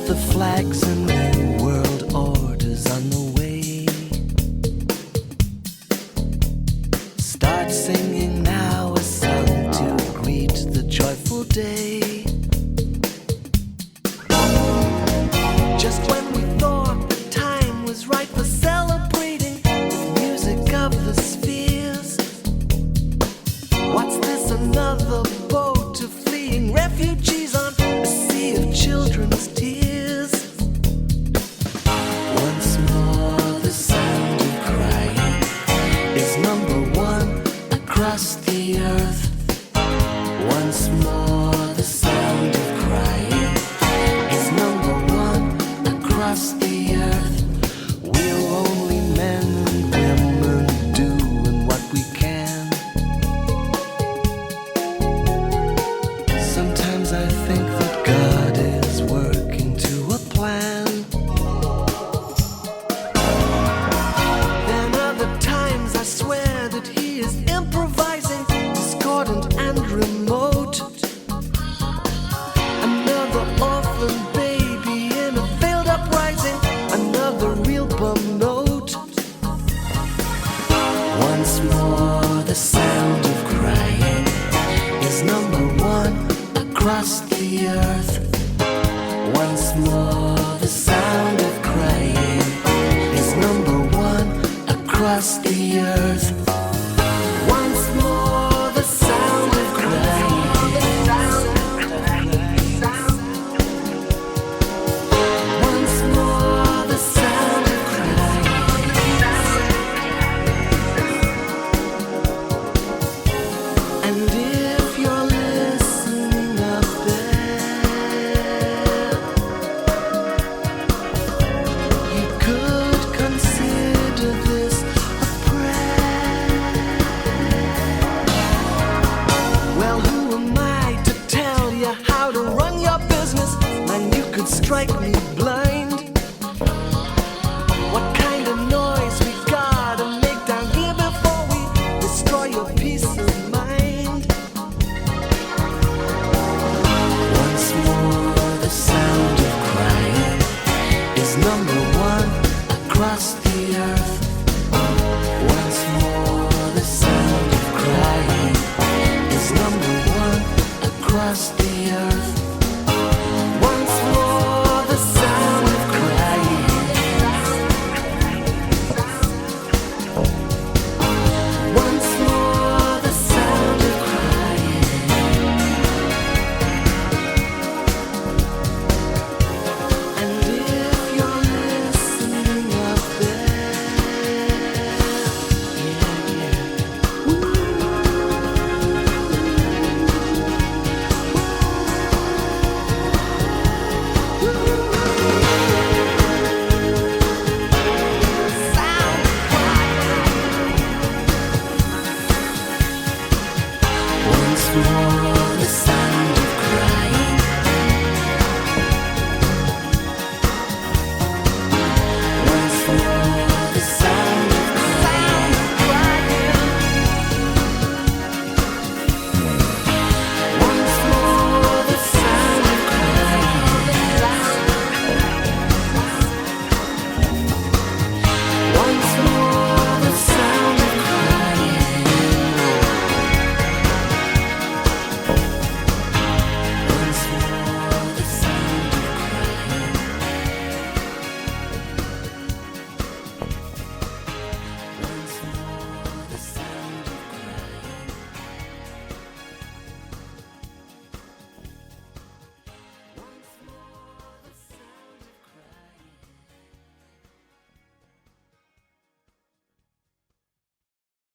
the flags and new world orders on the way. Start singing now a song to greet the joyful day. Just when we thought the time was right for celebrating the music of the spheres, what's this, another boat to fleeing refugees on a sea of children's tears? Once more the sound of crying is number one across the earth. Once more the sound of crying is number one across the earth. We're only men and women doing what we can. Sometimes I think that God is working to a plan. Then other times I swear that He is improvising, discordant and remote. Another orphan baby in a failed uprising, another real bum note. Once more the sound of crying is number one across the earth. Once more the sound of crying is number one across the earth. Once more the sound of crying. Once more the sound of crying. And if you're listening up there, you could consider this a prayer. Well, who am I to tell you how to run your business? Man, you could strike me blind.